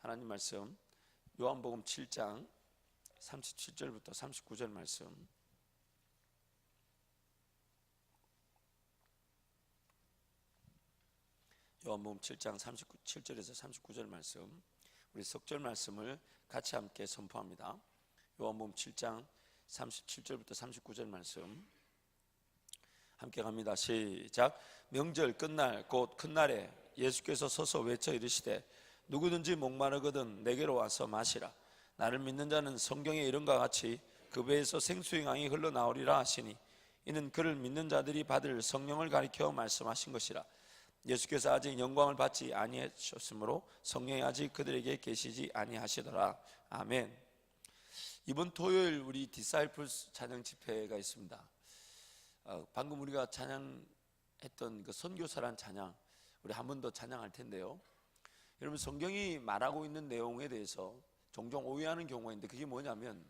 하나님 말씀 요한복음 7장 37절부터 39절 말씀. 요한복음 7장 37절에서 39절 말씀, 우리 석절 말씀을 같이 함께 선포합니다. 요한복음 7장 37절부터 39절 말씀 함께 갑니다. 시작. 명절 끝날 곧 큰 날에 예수께서 서서 외쳐 이르시되 누구든지 목마르거든 내게로 와서 마시라. 나를 믿는 자는 성경에 이른과 같이 그 배에서 생수의 강이 흘러나오리라 하시니 이는 그를 믿는 자들이 받을 성령을 가리켜 말씀하신 것이라. 예수께서 아직 영광을 받지 아니하셨으므로 성령이 아직 그들에게 계시지 아니하시더라. 아멘. 이번 토요일 우리 디사이플스 찬양 집회가 있습니다. 방금 우리가 찬양했던 그 선교사란 찬양, 우리 한 번 더 찬양할 텐데요. 여러분, 성경이 말하고 있는 내용에 대해서 종종 오해하는 경우가 있는데, 그게 뭐냐면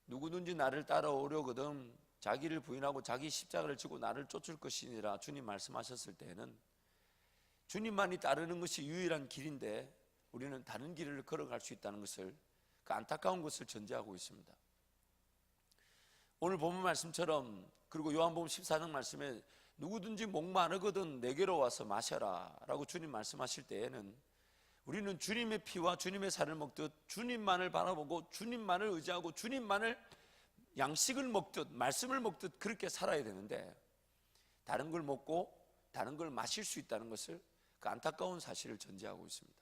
누구든지 나를 따라오려거든 자기를 부인하고 자기 십자가를 지고 나를 쫓을 것이니라 주님 말씀하셨을 때에는 주님만이 따르는 것이 유일한 길인데 우리는 다른 길을 걸어갈 수 있다는 것을, 그 안타까운 것을 전제하고 있습니다. 오늘 본문 말씀처럼, 그리고 요한복음 14장 말씀에 누구든지 목마르거든 내게로 와서 마셔라 라고 주님 말씀하실 때에는 우리는 주님의 피와 주님의 살을 먹듯 주님만을 바라보고 주님만을 의지하고 주님만을 양식을 먹듯 말씀을 먹듯 그렇게 살아야 되는데, 다른 걸 먹고 다른 걸 마실 수 있다는 것을, 그 안타까운 사실을 전제하고 있습니다.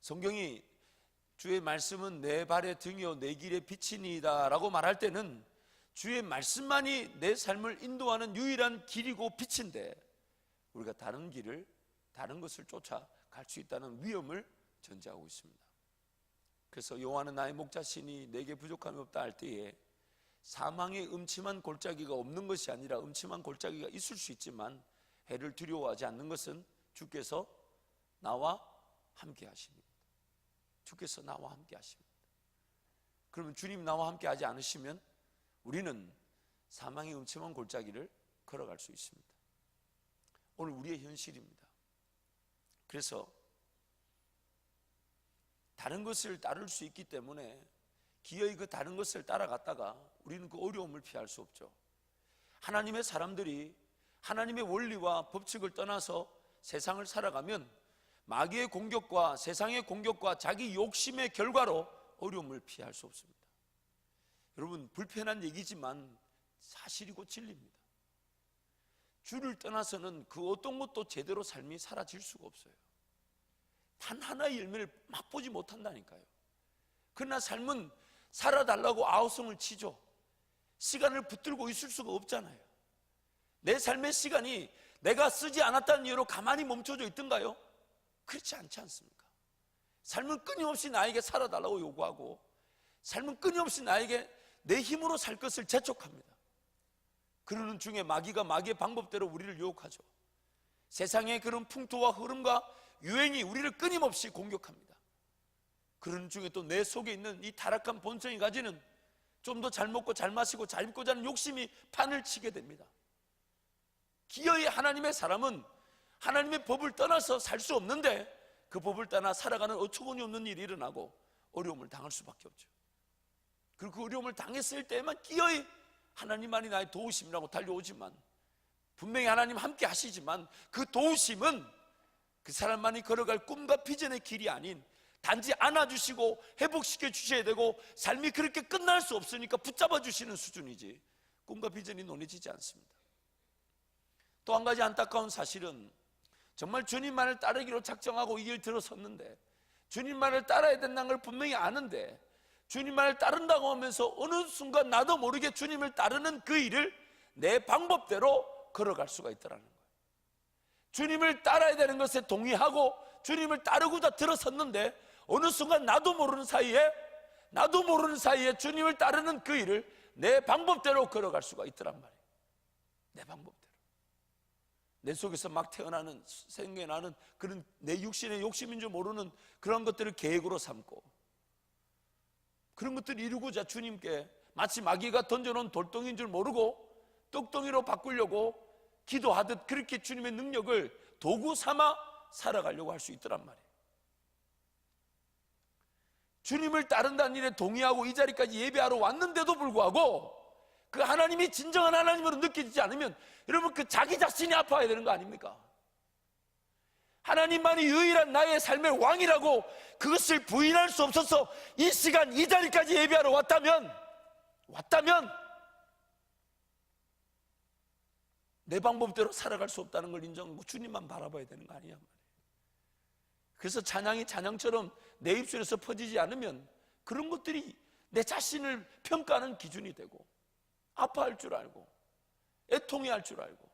성경이 주의 말씀은 내 발의 등이요 내 길의 빛이니이다 라고 말할 때는 주의 말씀만이 내 삶을 인도하는 유일한 길이고 빛인데, 우리가 다른 길을, 다른 것을 쫓아갈 수 있다는 위험을 전제하고 있습니다. 그래서 여호와는 나의 목자시니 내게 부족함이 없다 할 때에 사망의 음침한 골짜기가 없는 것이 아니라 음침한 골짜기가 있을 수 있지만 해를 두려워하지 않는 것은 주께서 나와 함께 하십니다. 주께서 나와 함께 하십니다. 그러면 주님 나와 함께 하지 않으시면 우리는 사망의 음침한 골짜기를 걸어갈 수 있습니다. 오늘 우리의 현실입니다. 그래서 다른 것을 따를 수 있기 때문에 기어이 그 다른 것을 따라갔다가 우리는 그 어려움을 피할 수 없죠. 하나님의 사람들이 하나님의 원리와 법칙을 떠나서 세상을 살아가면 마귀의 공격과 세상의 공격과 자기 욕심의 결과로 어려움을 피할 수 없습니다. 여러분, 불편한 얘기지만 사실이고 진리입니다. 주를 떠나서는 그 어떤 것도 제대로 삶이 살아질 수가 없어요. 단 하나의 열매를 맛보지 못한다니까요. 그러나 삶은 살아달라고 아우성을 치죠. 시간을 붙들고 있을 수가 없잖아요. 내 삶의 시간이 내가 쓰지 않았다는 이유로 가만히 멈춰져 있던가요? 그렇지 않지 않습니까? 삶은 끊임없이 나에게 살아달라고 요구하고, 삶은 끊임없이 나에게 내 힘으로 살 것을 재촉합니다. 그러는 중에 마귀가 마귀의 방법대로 우리를 유혹하죠. 세상의 그런 풍토와 흐름과 유행이 우리를 끊임없이 공격합니다. 그러는 중에 또 내 속에 있는 이 타락한 본성이 가지는 좀 더 잘 먹고 잘 마시고 잘 입고자 하는 욕심이 판을 치게 됩니다. 기어이 하나님의 사람은 하나님의 법을 떠나서 살 수 없는데, 그 법을 떠나 살아가는 어처구니 없는 일이 일어나고 어려움을 당할 수밖에 없죠. 그리고 그 어려움을 당했을 때에만 기어이 하나님만이 나의 도우심이라고 달려오지만, 분명히 하나님 함께 하시지만 그 도우심은 그 사람만이 걸어갈 꿈과 비전의 길이 아닌, 단지 안아주시고 회복시켜 주셔야 되고 삶이 그렇게 끝날 수 없으니까 붙잡아 주시는 수준이지 꿈과 비전이 논해지지 않습니다. 또 한 가지 안타까운 사실은, 정말 주님만을 따르기로 작정하고 이 길 들어섰는데, 주님만을 따라야 된다는 걸 분명히 아는데, 주님만을 따른다고 하면서 어느 순간 나도 모르게 주님을 따르는 그 일을 내 방법대로 걸어갈 수가 있더라는 거예요. 주님을 따라야 되는 것에 동의하고 주님을 따르고자 들어섰는데 어느 순간 나도 모르는 사이에 주님을 따르는 그 일을 내 방법대로 걸어갈 수가 있더란 말이에요. 내 방법대로. 내 속에서 막 태어나는, 생겨나는 그런 내 육신의 욕심인 줄 모르는 그런 것들을 계획으로 삼고, 그런 것들을 이루고자 주님께 마치 마귀가 던져놓은 돌덩이인 줄 모르고 떡덩이로 바꾸려고 기도하듯 그렇게 주님의 능력을 도구 삼아 살아가려고 할 수 있더란 말이에요. 주님을 따른다는 일에 동의하고 이 자리까지 예배하러 왔는데도 불구하고 그 하나님이 진정한 하나님으로 느껴지지 않으면 여러분 그 자기 자신이 아파야 되는 거 아닙니까? 하나님만이 유일한 나의 삶의 왕이라고 그것을 부인할 수 없어서 이 시간 이 자리까지 예배하러 왔다면 내 방법대로 살아갈 수 없다는 걸 인정하고 주님만 바라봐야 되는 거 아니냐 말이에요. 그래서 찬양이 찬양처럼 내 입술에서 퍼지지 않으면 그런 것들이 내 자신을 평가하는 기준이 되고 아파할 줄 알고 애통해할 줄 알고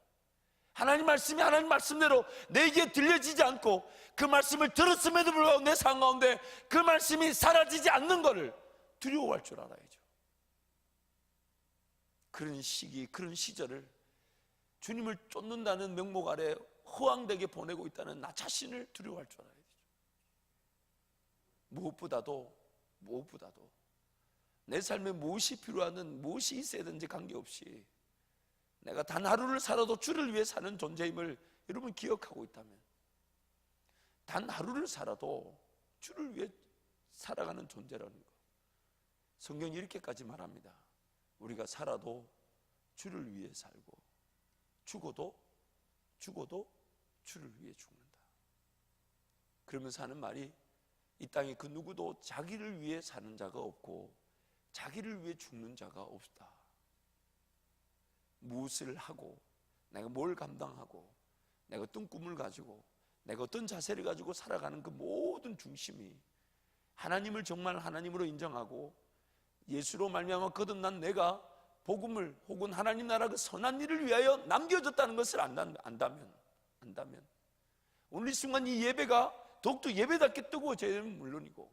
하나님 말씀이 하나님 말씀대로 내게 들려지지 않고 그 말씀을 들었음에도 불구하고 내 삶 가운데 그 말씀이 사라지지 않는 것을 두려워할 줄 알아야죠. 그런 시기, 그런 시절을 주님을 쫓는다는 명목 아래 허황되게 보내고 있다는 나 자신을 두려워할 줄 알아야 되죠. 무엇보다도 내 삶에 무엇이 필요하든 무엇이 있어야 되는지 관계없이 내가 단 하루를 살아도 주를 위해 사는 존재임을 여러분 기억하고 있다면, 단 하루를 살아도 주를 위해 살아가는 존재라는 것, 성경이 이렇게까지 말합니다. 우리가 살아도 주를 위해 살고 죽어도 주를 위해 죽는다. 그러면서 하는 말이 이 땅에 그 누구도 자기를 위해 사는 자가 없고 자기를 위해 죽는 자가 없다. 무엇을 하고 내가 뭘 감당하고 내가 어떤 꿈을 가지고 내가 어떤 자세를 가지고 살아가는 그 모든 중심이 하나님을 정말 하나님으로 인정하고 예수로 말미암아 거듭난 내가 복음을 혹은 하나님 나라 그 선한 일을 위하여 남겨졌다는 것을 안다면 오늘 이 순간 이 예배가 더욱더 예배답게 뜨거워져야 되는 물론이고,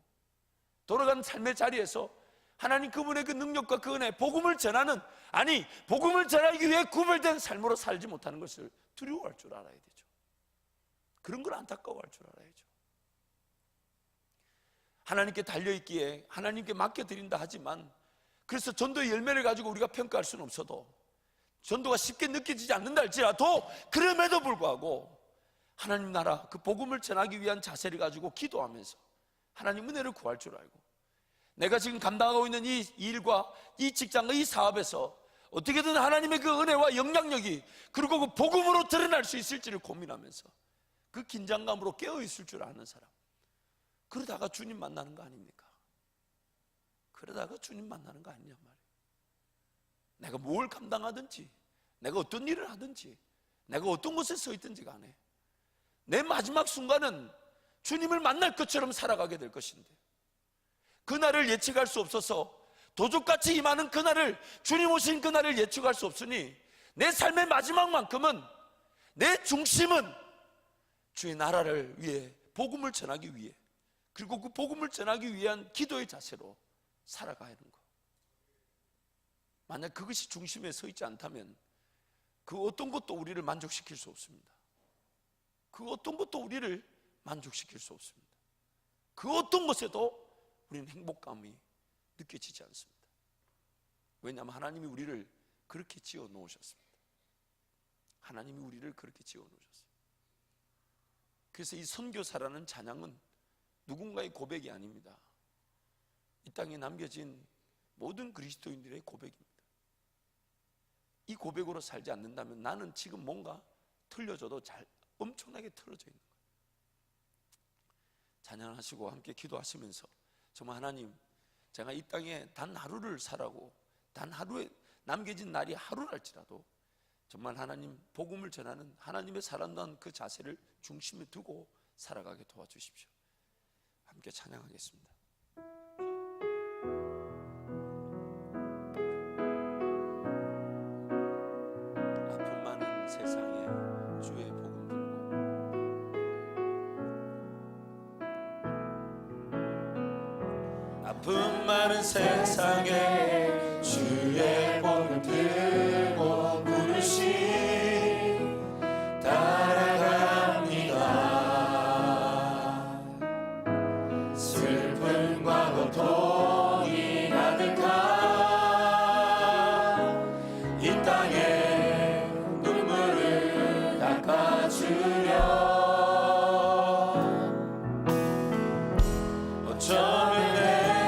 돌아가는 삶의 자리에서 하나님 그분의 그 능력과 그 은혜, 복음을 전하는, 아니 복음을 전하기 위해 구별된 삶으로 살지 못하는 것을 두려워할 줄 알아야 되죠. 그런 걸 안타까워할 줄 알아야죠. 하나님께 달려있기에 하나님께 맡겨드린다 하지만, 그래서 전도의 열매를 가지고 우리가 평가할 수는 없어도, 전도가 쉽게 느껴지지 않는다 할지라도 그럼에도 불구하고 하나님 나라 그 복음을 전하기 위한 자세를 가지고 기도하면서 하나님 은혜를 구할 줄 알고, 내가 지금 감당하고 있는 이 일과 이 직장과 이 사업에서 어떻게든 하나님의 그 은혜와 영향력이 그리고 그 복음으로 드러날 수 있을지를 고민하면서 그 긴장감으로 깨어있을 줄 아는 사람, 그러다가 주님 만나는 거 아닙니까? 그러다가 주님 만나는 거 아니냐 말이에요. 내가 뭘 감당하든지, 내가 어떤 일을 하든지, 내가 어떤 곳에 서 있든지 간에 내 마지막 순간은 주님을 만날 것처럼 살아가게 될 것인데, 그날을 예측할 수 없어서 도적같이 임하는 그날을, 주님 오신 그날을 예측할 수 없으니 내 삶의 마지막만큼은 내 중심은 주의 나라를 위해, 복음을 전하기 위해, 그리고 그 복음을 전하기 위한 기도의 자세로 살아가야 하는 것. 만약 그것이 중심에 서 있지 않다면 그 어떤 것도 우리를 만족시킬 수 없습니다. 그 어떤 것도 우리를 만족시킬 수 없습니다. 그 어떤 것에도 우리는 행복감이 느껴지지 않습니다. 왜냐하면 하나님이 우리를 그렇게 지어 놓으셨습니다. 하나님이 우리를 그렇게 지어 놓으셨어요. 그래서 이 선교사라는 찬양은 누군가의 고백이 아닙니다. 이 땅에 남겨진 모든 그리스도인들의 고백입니다. 이 고백으로 살지 않는다면 나는 지금 뭔가 틀려져도 엄청나게 틀어져 있는 거예요. 찬양하시고 함께 기도하시면서 정말 하나님, 제가 이 땅에 단 하루를 살아고 단 하루에 남겨진 날이 하루랄지라도 정말 하나님 복음을 전하는 하나님의 사랑하는 그 자세를 중심에 두고 살아가게 도와주십시오. 함께 찬양하겠습니다. 아픔 많은 세상에 주의 복음 들고, 아픔 많은 세상에 주의 복음 들고 부르심 따라갑니다. 슬픔과 고통이 가득한 이 땅에 눈물을 닦아주려 어쩌면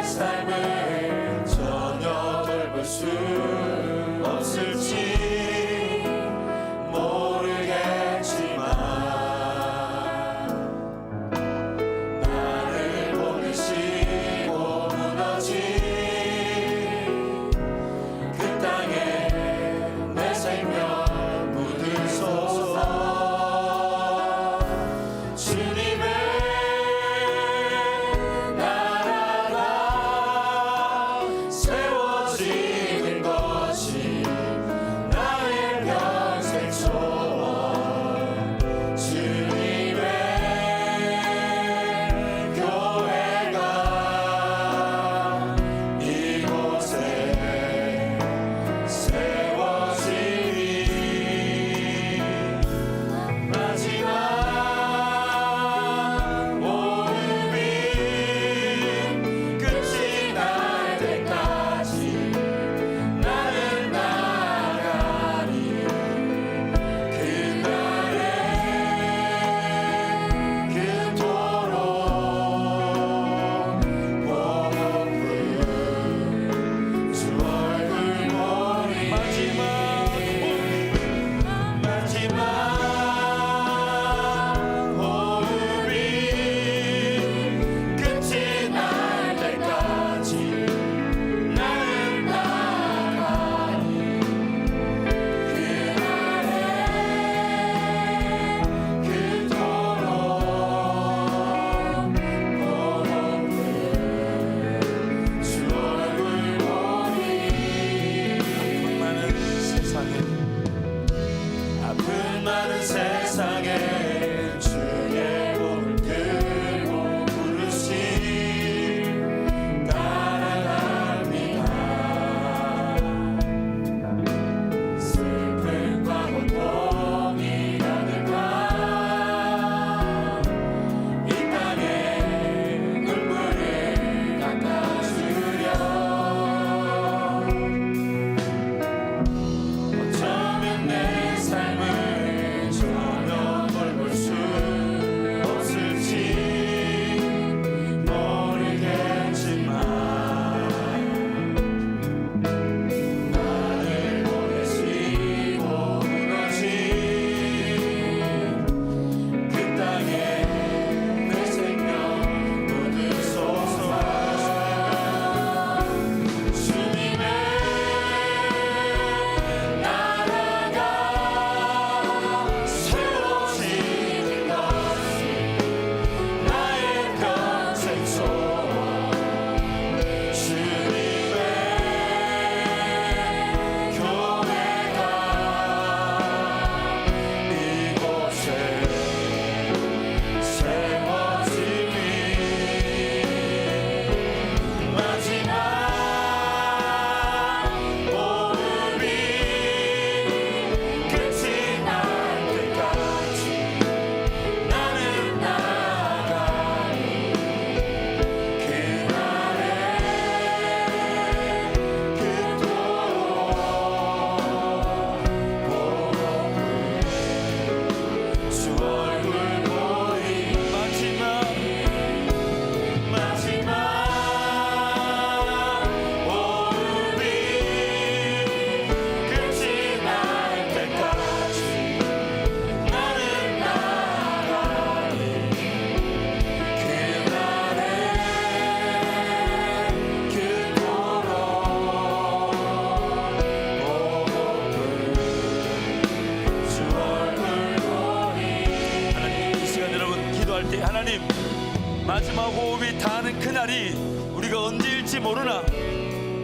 마지막 호흡이 닿는 그날이 우리가 언제일지 모르나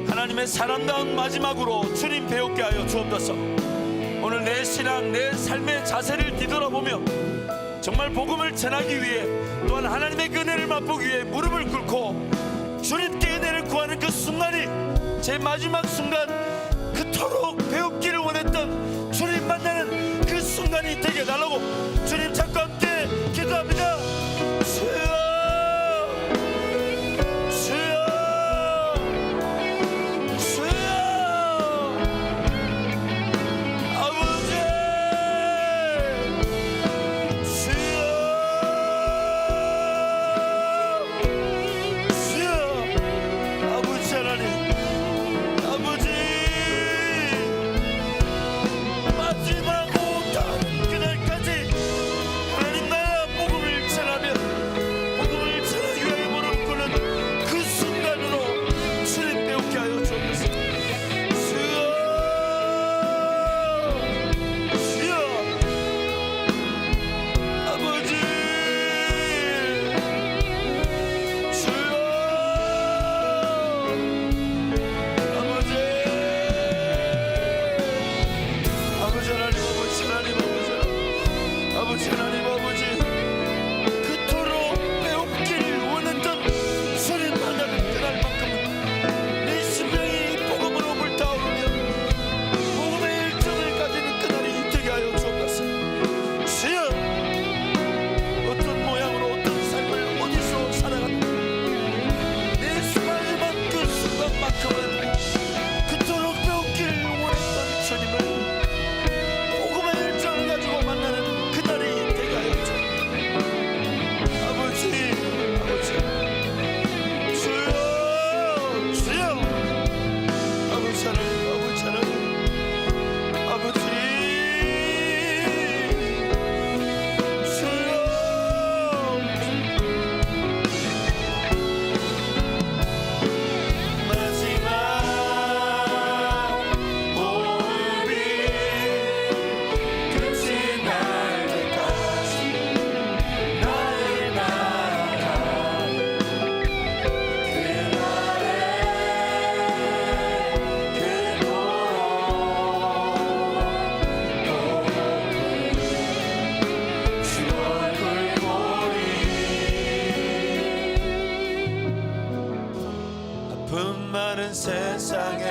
하나님의 사람다운 마지막으로 주님 배우게 하여 주옵소서. 오늘 내 신앙, 내 삶의 자세를 뒤돌아보며 정말 복음을 전하기 위해, 또한 하나님의 그 은혜를 맛보기 위해 무릎을 꿇고 주님께 은혜를 구하는 그 순간이 제 마지막 순간, 그토록 배우기를 원했던 주님 만나는 그 순간이 되게 해달라고 주님 찾고 함께 기도합니다. 주여, 세상에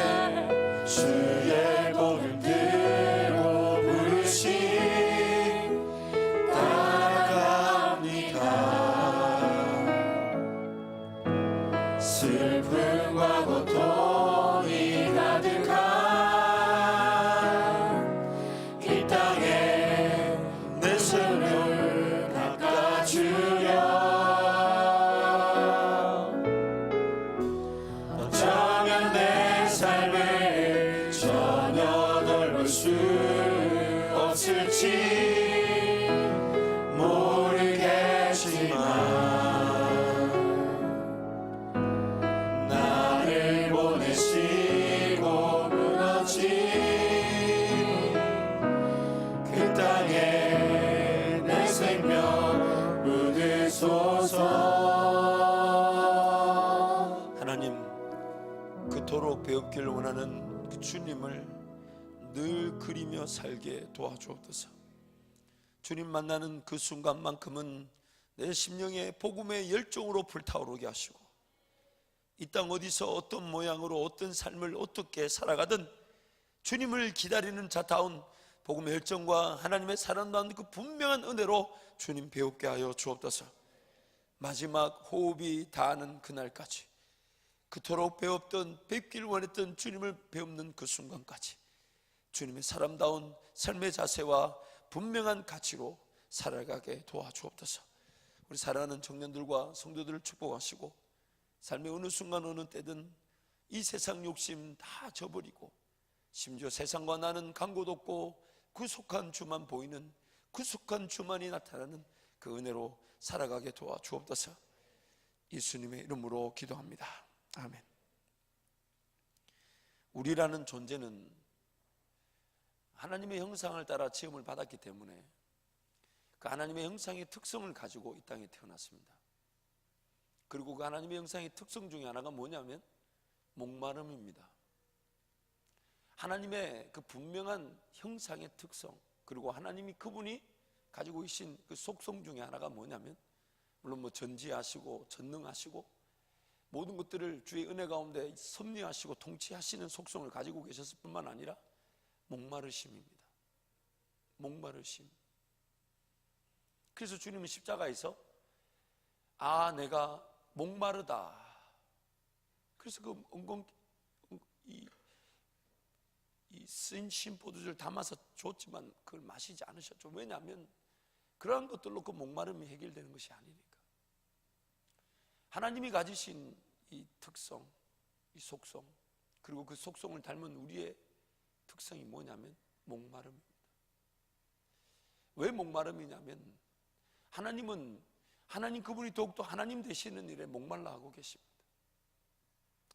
주의 복음 들고 부르시 따라갑니다. 슬픔과 고통이 가득한 이 땅에 내 손을 닦아주려. 없을지 모르겠지만 나를 보내시고 무너진 그 땅에 내 생명 묻으소서. 하나님, 그토록 배웠기를 원하는 그 주님을 늘 그리며 살게 도와주옵소서. 주님 만나는 그 순간만큼은 내 심령의 복음의 열정으로 불타오르게 하시고, 이 땅 어디서 어떤 모양으로 어떤 삶을 어떻게 살아가든 주님을 기다리는 자다운 복음의 열정과 하나님의 사랑받는 그 분명한 은혜로 주님 배우게 하여 주옵소서. 마지막 호흡이 닿는 그날까지, 그토록 배웠던, 뵙기를 원했던 주님을 배우는 그 순간까지 주님의 사람다운 삶의 자세와 분명한 가치로 살아가게 도와주옵소서. 우리 사랑하는 청년들과 성도들을 축복하시고, 삶의 어느 순간 어느 때든 이 세상 욕심 다 저버리고, 심지어 세상과 나는 간고도 없고 구속한 주만 보이는, 구속한 주만이 나타나는 그 은혜로 살아가게 도와주옵소서. 예수님의 이름으로 기도합니다. 아멘. 우리라는 존재는 하나님의 형상을 따라 지음을 받았기 때문에 그 하나님의 형상의 특성을 가지고 이 땅에 태어났습니다. 그리고 그 하나님의 형상의 특성 중에 하나가 뭐냐면 목마름입니다. 하나님의 그 분명한 형상의 특성, 그리고 하나님이 그분이 가지고 계신 그 속성 중에 하나가 뭐냐면, 물론 뭐 전지하시고 전능하시고 모든 것들을 주의 은혜 가운데 섭리하시고 통치하시는 속성을 가지고 계셨을 뿐만 아니라 목마르심입니다. 목마르심. 그래서 주님은 십자가에서 내가 목마르다. 그래서 그 이 쓴 심포도주를 담아서 줬지만 그걸 마시지 않으셨죠. 왜냐하면 그러한 것들로 그 목마름이 해결되는 것이 아니니까. 하나님이 가지신 이 특성, 이 속성, 그리고 그 속성을 닮은 우리의 특성이 뭐냐면 목마름입니다. 왜 목마름이냐면 하나님 그분이 더욱더 하나님 되시는 일에 목말라 하고 계십니다.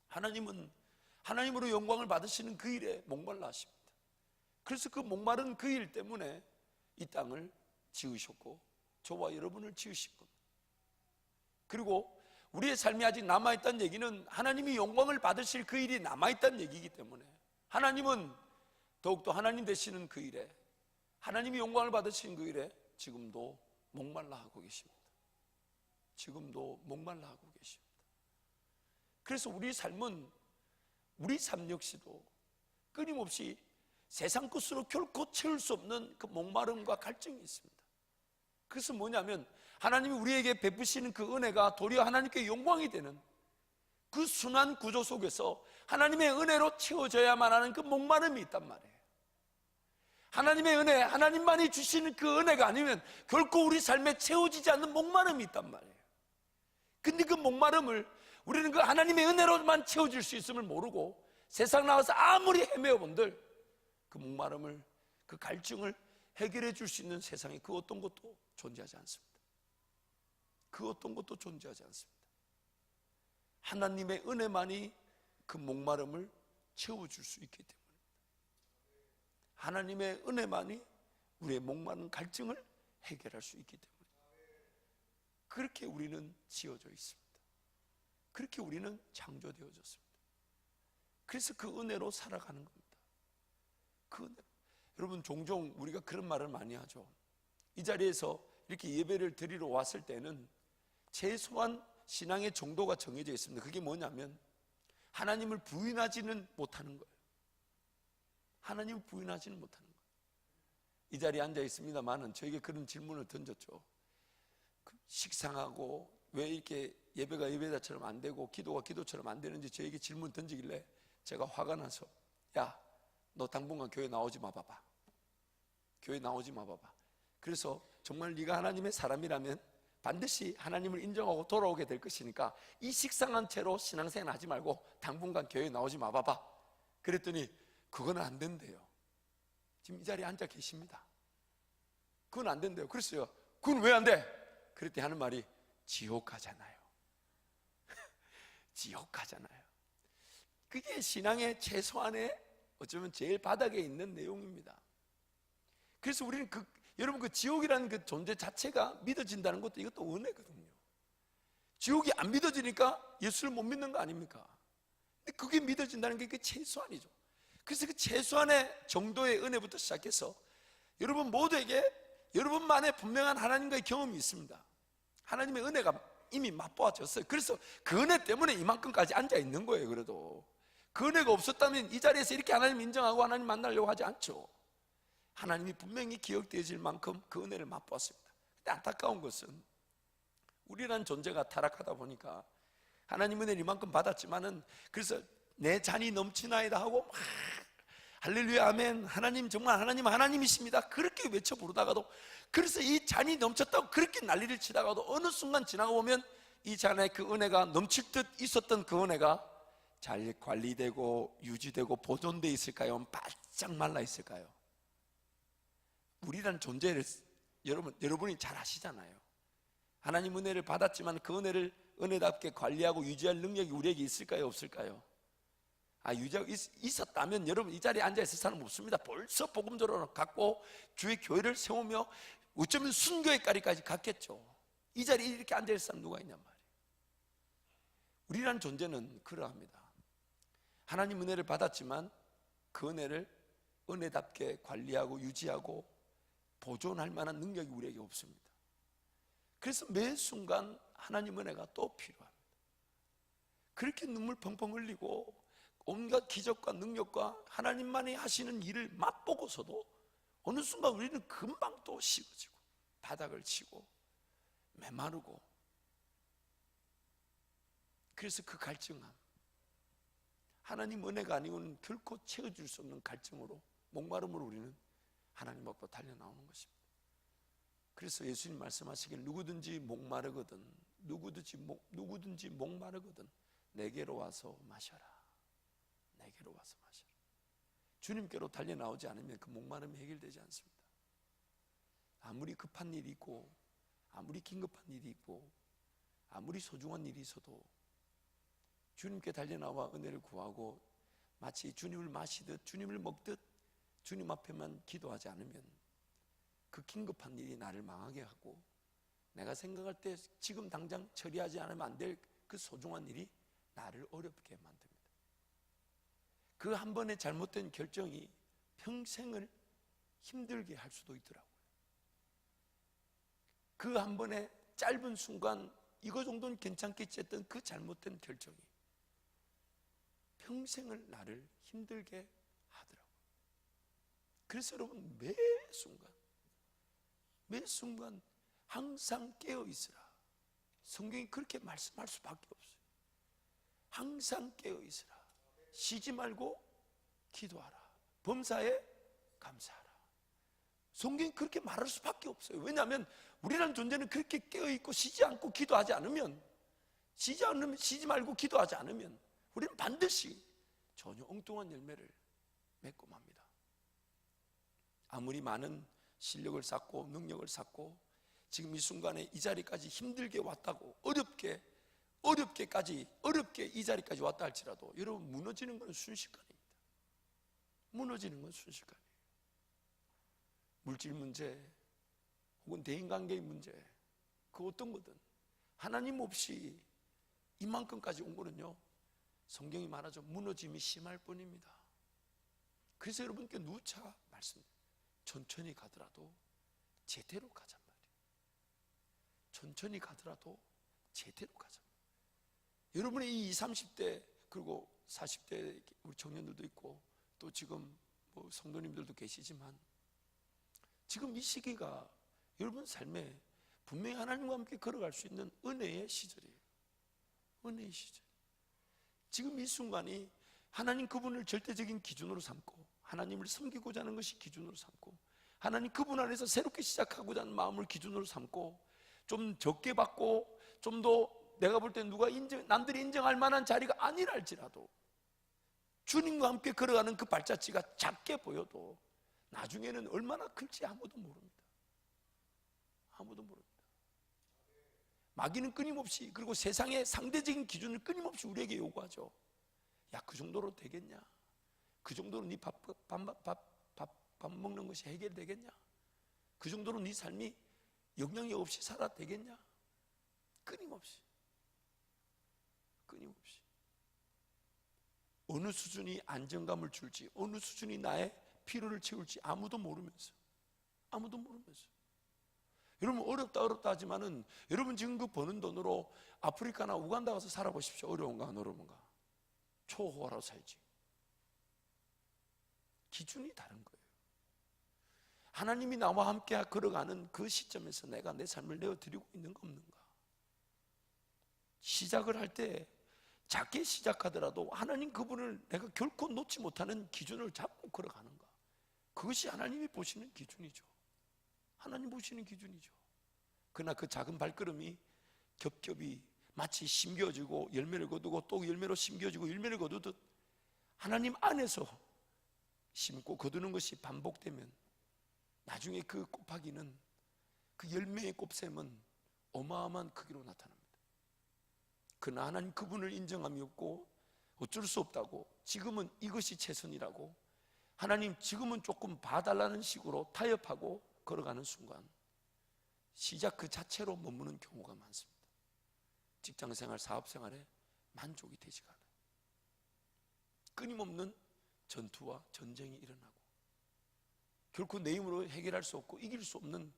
하나님은 하나님으로 영광을 받으시는 그 일에 목말라 하십니다. 그래서 그 목마른 그 일 때문에 이 땅을 지으셨고 저와 여러분을 지으신 겁니다. 그리고 우리의 삶이 아직 남아있다는 얘기는 하나님이 영광을 받으실 그 일이 남아있다는 얘기이기 때문에 하나님은 더욱더 하나님 되시는 그 일에, 하나님이 영광을 받으신 그 일에 지금도 목말라 하고 계십니다. 지금도 목말라 하고 계십니다. 그래서 우리 삶 역시도 끊임없이 세상 것으로 결코 채울 수 없는 그 목마름과 갈증이 있습니다. 그래서 뭐냐면 하나님이 우리에게 베푸시는 그 은혜가 도리어 하나님께 영광이 되는 그 순환 구조 속에서 하나님의 은혜로 채워져야만 하는 그 목마름이 있단 말이에요. 하나님의 은혜, 하나님만이 주시는 그 은혜가 아니면 결코 우리 삶에 채워지지 않는 목마름이 있단 말이에요. 근데 그 목마름을 우리는 그 하나님의 은혜로만 채워질 수 있음을 모르고 세상 나가서 아무리 헤매어 본들 그 목마름을, 그 갈증을 해결해 줄 수 있는 세상에 그 어떤 것도 존재하지 않습니다. 그 어떤 것도 존재하지 않습니다. 하나님의 은혜만이 그 목마름을 채워줄 수 있기 때문입니다. 하나님의 은혜만이 우리의 목마른 갈증을 해결할 수 있기 때문입니다. 그렇게 우리는 지어져 있습니다. 그렇게 우리는 창조되어졌습니다. 그래서 그 은혜로 살아가는 겁니다. 그 은혜. 여러분, 종종 우리가 그런 말을 많이 하죠. 이 자리에서 이렇게 예배를 드리러 왔을 때는 최소한 신앙의 정도가 정해져 있습니다. 그게 뭐냐면 하나님을 부인하지는 못하는 거예요. 하나님을 부인하지는 못하는 거예요. 이 자리에 앉아 있습니다만은 저에게 그런 질문을 던졌죠. 식상하고 왜 이렇게 예배가 예배다처럼 안 되고 기도가 기도처럼 안 되는지 저에게 질문 던지길래 제가 화가 나서, 야, 너 당분간 교회 나오지 마 봐봐. 교회 나오지 마 봐봐. 그래서 정말 네가 하나님의 사람이라면 반드시 하나님을 인정하고 돌아오게 될 것이니까 이 식상한 채로 신앙생활 하지 말고 당분간 교회 나오지 마 봐봐. 그랬더니 그건 안 된대요. 지금 이 자리에 앉아 계십니다. 그건 안 된대요. 그랬어요. 그건 왜 안 돼? 그랬더니 하는 말이 지옥 가잖아요. 지옥 가잖아요. 그게 신앙의 최소한의 어쩌면 제일 바닥에 있는 내용입니다. 그래서 우리는 여러분 그 지옥이라는 그 존재 자체가 믿어진다는 것도 이것도 은혜거든요. 지옥이 안 믿어지니까 예수를 못 믿는 거 아닙니까? 근데 그게 믿어진다는 게 그 최소한이죠. 그래서 그 최소한의 정도의 은혜부터 시작해서 여러분 모두에게 여러분만의 분명한 하나님과의 경험이 있습니다. 하나님의 은혜가 이미 맛보아졌어요. 그래서 그 은혜 때문에 이만큼까지 앉아 있는 거예요. 그래도 그 은혜가 없었다면 이 자리에서 이렇게 하나님 인정하고 하나님 만나려고 하지 않죠. 하나님이 분명히 기억되어질 만큼 그 은혜를 맛보았습니다. 근데 안타까운 것은 우리라는 존재가 타락하다 보니까 하나님 은혜를 이만큼 받았지만은 그래서 내 잔이 넘치나이다 하고 막 할렐루야 아멘, 하나님 정말 하나님 하나님이십니다 그렇게 외쳐 부르다가도, 그래서 이 잔이 넘쳤다고 그렇게 난리를 치다가도 어느 순간 지나가 보면 이 잔에 그 은혜가 넘칠 듯 있었던 그 은혜가 잘 관리되고 유지되고 보존되어 있을까요? 바짝 말라 있을까요? 우리라는 존재를 여러분이 잘 아시잖아요. 하나님 은혜를 받았지만 그 은혜를 은혜답게 관리하고 유지할 능력이 우리에게 있을까요? 없을까요? 유지하고 있었다면 여러분 이 자리에 앉아있을 사람 없습니다. 벌써 복음적으로 갖고 주의 교회를 세우며 어쩌면 순교의 까리까지 갔겠죠. 이 자리에 이렇게 앉아있을 사람 누가 있냔 말이에요. 우리란 존재는 그러합니다. 하나님 은혜를 받았지만 그 은혜를 은혜답게 관리하고 유지하고 보존할 만한 능력이 우리에게 없습니다. 그래서 매 순간 하나님 은혜가 또 필요합니다. 그렇게 눈물 펑펑 흘리고 온갖 기적과 능력과 하나님만이 하시는 일을 맛보고서도 어느 순간 우리는 금방 또 식어지고 바닥을 치고 메마르고, 그래서 그 갈증함, 하나님 은혜가 아니고는 결코 채워줄 수 없는 갈증으로, 목마름으로 우리는 하나님 앞으로 달려나오는 것입니다. 그래서 예수님 말씀하시길 누구든지 목마르거든, 누구든지 목마르거든 내게로 와서 마셔라. 내게로 와서 마셔라. 주님께로 달려나오지 않으면 그 목마름이 해결되지 않습니다. 아무리 급한 일이 있고, 아무리 긴급한 일이 있고, 아무리 소중한 일이 있어도 주님께 달려나와 은혜를 구하고 마치 주님을 마시듯 주님을 먹듯 주님 앞에만 기도하지 않으면 그 긴급한 일이 나를 망하게 하고, 내가 생각할 때 지금 당장 처리하지 않으면 안 될 그 소중한 일이 나를 어렵게 만듭니다. 그 한 번의 잘못된 결정이 평생을 힘들게 할 수도 있더라고요. 그 한 번의 짧은 순간 이거 정도는 괜찮겠지 했던 그 잘못된 결정이 평생을 나를 힘들게 하더라고요. 그래서 여러분, 매 순간 항상 깨어 있으라. 성경이 그렇게 말씀할 수밖에 없어요. 항상 깨어 있으라. 쉬지 말고 기도하라. 범사에 감사하라. 성경이 그렇게 말할 수밖에 없어요. 왜냐하면 우리라는 존재는 그렇게 깨어있고 쉬지 않고 기도하지 않으면, 쉬지 말고 기도하지 않으면 우리는 반드시 전혀 엉뚱한 열매를 맺고 맙니다. 아무리 많은 실력을 쌓고 능력을 쌓고 지금 이 순간에 이 자리까지 힘들게 왔다고, 어렵게 이 자리까지 왔다 할지라도 여러분, 무너지는 건 순식간입니다. 무너지는 건 순식간이에요. 물질 문제 혹은 대인관계의 문제, 그 어떤 거든 하나님 없이 이만큼까지 온 거는요, 성경이 말하죠, 무너짐이 심할 뿐입니다. 그래서 여러분께 누차 말씀드려요. 천천히 가더라도 제대로 가자 말이에요. 천천히 가더라도 제대로 가자 말이에요. 여러분의 이 20, 30대 그리고 40대 우리 청년들도 있고 또 지금 뭐 성도님들도 계시지만, 지금 이 시기가 여러분 삶에 분명히 하나님과 함께 걸어갈 수 있는 은혜의 시절이에요. 은혜의 시절. 지금 이 순간이 하나님 그분을 절대적인 기준으로 삼고 하나님을 섬기고자 하는 것이 기준으로 삼고 하나님 그분 안에서 새롭게 시작하고자 하는 마음을 기준으로 삼고, 좀 적게 받고 좀 더 내가 볼 때 남들이 인정할 만한 자리가 아니라 할지라도 주님과 함께 걸어가는 그 발자취가 작게 보여도 나중에는 얼마나 클지 아무도 모릅니다. 아무도 모릅니다. 마귀는 끊임없이, 그리고 세상의 상대적인 기준을 끊임없이 우리에게 요구하죠. 야, 그 정도로 되겠냐? 그 정도로 네 밥 먹는 것이 해결되겠냐? 그 정도로 네 삶이 영향이 없이 살아도 되겠냐? 끊임없이 어느 수준이 안정감을 줄지, 어느 수준이 나의 필요를 채울지 아무도 모르면서 여러분, 어렵다 하지만은 여러분 지금 그 버는 돈으로 아프리카나 우간다 가서 살아보십시오. 어려운가 안 어려운가? 초호화로 살지. 기준이 다른 거예요. 하나님이 나와 함께 걸어가는 그 시점에서 내가 내 삶을 내어드리고 있는 가 없는가? 시작을 할 때 작게 시작하더라도 하나님 그분을 내가 결코 놓지 못하는 기준을 잡고 걸어가는가? 그것이 하나님이 보시는 기준이죠. 하나님 보시는 기준이죠. 그러나 그 작은 발걸음이 겹겹이 마치 심겨지고 열매를 거두고 또 열매로 심겨지고 열매를 거두듯 하나님 안에서 심고 거두는 것이 반복되면 나중에 그 곱하기는, 그 열매의 곱셈은 어마어마한 크기로 나타납니다. 그러나 하나님 그분을 인정함이 없고 어쩔 수 없다고, 지금은 이것이 최선이라고, 하나님 지금은 조금 봐달라는 식으로 타협하고 걸어가는 순간 시작 그 자체로 머무는 경우가 많습니다. 직장생활, 사업생활에 만족이 되지가 않아요. 끊임없는 전투와 전쟁이 일어나고 결코 내 힘으로 해결할 수 없고 이길 수 없는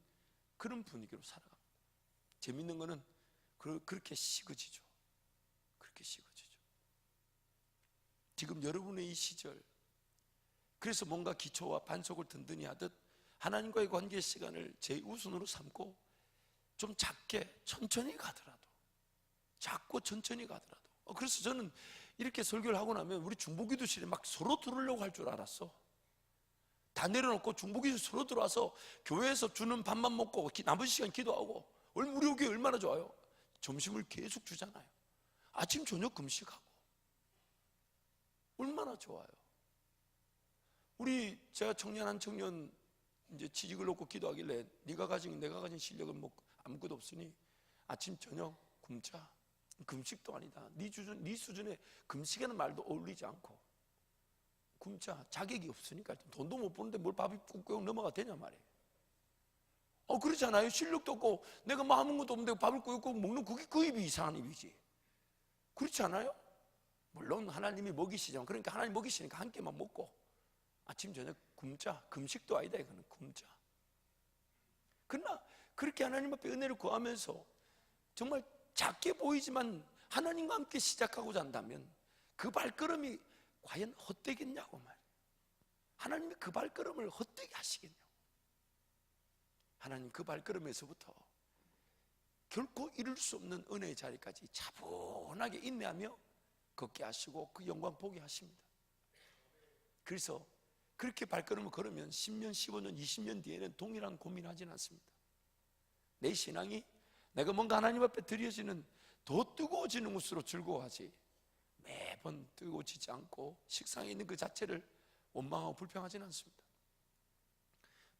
그런 분위기로 살아갑니다. 재밌는 거는 그렇게 식어지죠. 그렇게 식어지죠. 지금 여러분의 이 시절, 그래서 뭔가 기초와 반석을 든든히 하듯 하나님과의 관계 시간을 제우선으로 삼고 좀 작게 천천히 가더라도, 작고 천천히 가더라도. 그래서 저는 이렇게 설교를 하고 나면 우리 중보기도실에 막 서로 들으려고 할 줄 알았어. 다 내려놓고 중보기도실 서로 들어와서 교회에서 주는 밥만 먹고 남은 시간 기도하고. 우리 교회 얼마나 좋아요. 점심을 계속 주잖아요. 아침 저녁 금식하고. 얼마나 좋아요. 제가 청년 한 청년 이제 취직을 놓고 기도하길래 내가 가진 실력은 뭐 아무것도 없으니 아침 저녁 굶자. 금식도 아니다. 네 수준의 금식이라는 말도 어울리지 않고 굶자. 자격이 없으니까 돈도 못 버는데 뭘 밥이 꾹꾹 넘어가 되냐 말이에요. 그렇잖아요. 실력도 없고 내가 뭐 아무것도 없는데 밥을 꾹꾹 먹는 그게 그 입이 이상한 입이지. 그렇지 않아요? 물론 하나님이 먹이시지만, 그러니까 하나님 먹이시니까 한 끼만 먹고 아침 저녁 굶자. 금식도 아니다. 이거는 굶자. 그러나 그렇게 하나님 앞에 은혜를 구하면서 정말 작게 보이지만 하나님과 함께 시작하고자 한다면 그 발걸음이 과연 헛되겠냐고 말이에요. 하나님이 그 발걸음을 헛되게 하시겠냐고. 하나님 그 발걸음에서부터 결코 이룰 수 없는 은혜의 자리까지 차분하게 인내하며 걷게 하시고 그 영광 보게 하십니다. 그래서 그렇게 발걸음을 걸으면 10년, 15년, 20년 뒤에는 동일한 고민하지는 않습니다. 내 신앙이 내가 뭔가 하나님 앞에 드려지는 더 뜨거워지는 것으로 즐거워하지, 매번 뜨거워지지 않고 식상에 있는 그 자체를 원망하고 불평하지는 않습니다.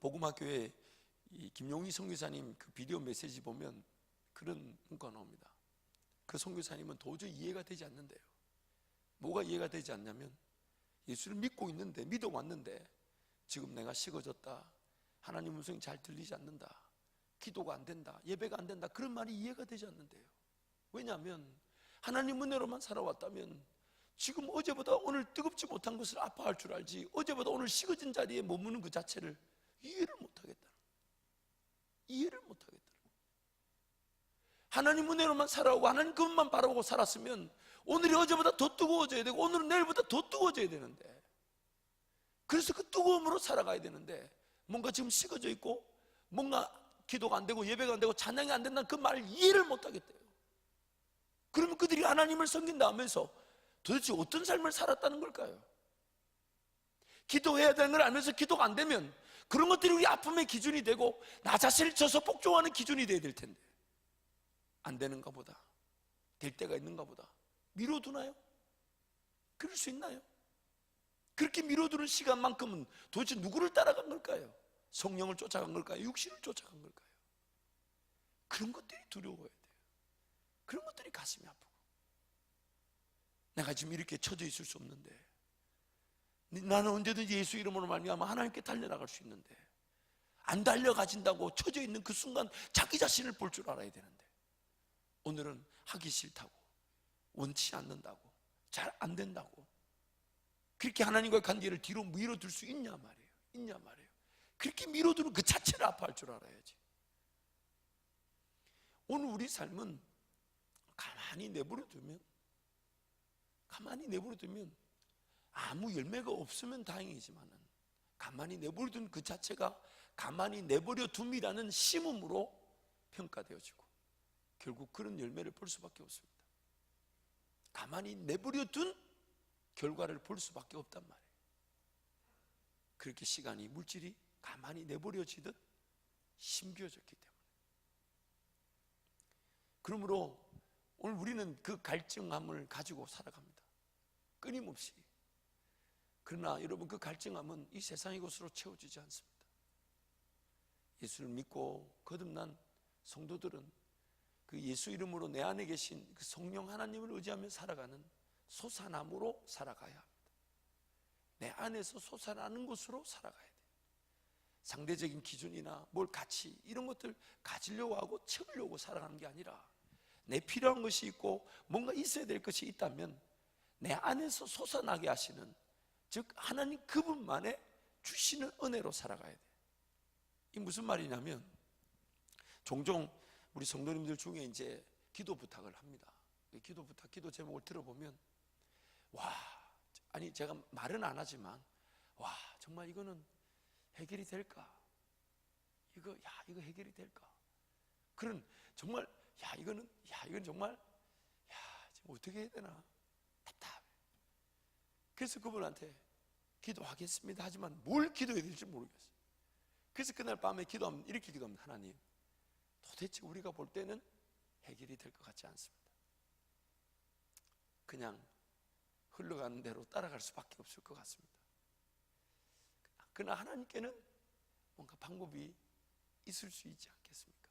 복음학교에 이 김용희 선교사님 그 비디오 메시지 보면 그런 문구가 나옵니다. 그 선교사님은 도저히 이해가 되지 않는데요. 뭐가 이해가 되지 않냐면 예수를 믿어왔는데 지금 내가 식어졌다, 하나님 음성이 잘 들리지 않는다, 기도가 안 된다, 예배가 안 된다, 그런 말이 이해가 되지 않는데요. 왜냐하면 하나님 은혜로만 살아왔다면 지금 어제보다 오늘 뜨겁지 못한 것을 아파할 줄 알지, 어제보다 오늘 식어진 자리에 머무는 그 자체를 이해를 못하겠다. 이해를 못하겠다. 하나님 은혜로만 살아오고 하나님 그것만 바라보고 살았으면 오늘이 어제보다 더 뜨거워져야 되고 오늘은 내일보다 더 뜨거워져야 되는데, 그래서 그 뜨거움으로 살아가야 되는데 뭔가 지금 식어져 있고 뭔가 기도가 안 되고 예배가 안 되고 찬양이 안 된다는 그 말을 이해를 못하겠대요. 그러면 그들이 하나님을 섬긴다 하면서 도대체 어떤 삶을 살았다는 걸까요? 기도해야 되는 걸 알면서 기도가 안 되면 그런 것들이 우리 아픔의 기준이 되고 나 자신을 쳐서 복종하는 기준이 돼야 될 텐데, 안 되는가 보다, 될 때가 있는가 보다 미뤄두나요? 그럴 수 있나요? 그렇게 미뤄두는 시간만큼은 도대체 누구를 따라간 걸까요? 성령을 쫓아간 걸까요? 육신을 쫓아간 걸까요? 그런 것들이 두려워야 돼요. 그런 것들이 가슴이 아프고, 내가 지금 이렇게 처져 있을 수 없는데, 나는 언제든지 예수 이름으로 말미암아 하나님께 달려나갈 수 있는데, 안 달려가진다고 처져 있는 그 순간 자기 자신을 볼 줄 알아야 되는데 오늘은 하기 싫다고, 원치 않는다고, 잘 안 된다고 그렇게 하나님과의 관계를 뒤로 밀어둘 수 있냐 말이에요. 있냐 말이에요. 그렇게 밀어두는 그 자체를 아파할 줄 알아야지. 오늘 우리 삶은 가만히 내버려두면 아무 열매가 없으면 다행이지만은 가만히 내버려둔 그 자체가 가만히 내버려둠이라는 심음으로 평가되어지고 결국 그런 열매를 볼 수밖에 없습니다. 가만히 내버려둔 결과를 볼 수밖에 없단 말이에요. 그렇게 시간이, 물질이 가만히 내버려지듯 심겨졌기 때문에. 그러므로 오늘 우리는 그 갈증함을 가지고 살아갑니다. 끊임없이. 그러나 여러분, 그 갈증함은 이 세상의 것으로 채워지지 않습니다. 예수를 믿고 거듭난 성도들은 그 예수 이름으로 내 안에 계신 그 성령 하나님을 의지하며 살아가는 솟아남으로 살아가야 합니다. 내 안에서 솟아나는 것으로 살아가야 돼요. 상대적인 기준이나 뭘 가치 이런 것들 가지려고 하고 채우려고 살아가는 게 아니라 내 필요한 것이 있고 뭔가 있어야 될 것이 있다면 내 안에서 솟아나게 하시는, 즉 하나님 그분만의 주시는 은혜로 살아가야 돼. 이 무슨 말이냐면, 종종 우리 성도님들 중에 이제 기도 부탁을 합니다. 기도 부탁, 기도 제목을 들어보면 아니 제가 말은 안 하지만 정말 이거는 해결이 될까? 이거 해결이 될까? 그런 정말 이건 정말 지금 어떻게 해야 되나 답답해. 그래서 그분한테 기도하겠습니다 하지만 뭘 기도해야 될지 모르겠어요. 그래서 그날 밤에 기도하면 이렇게 기도합니다. 하나님, 도대체 우리가 볼 때는 해결이 될 것 같지 않습니다. 그냥 흘러가는 대로 따라갈 수밖에 없을 것 같습니다. 그러나 하나님께는 뭔가 방법이 있을 수 있지 않겠습니까?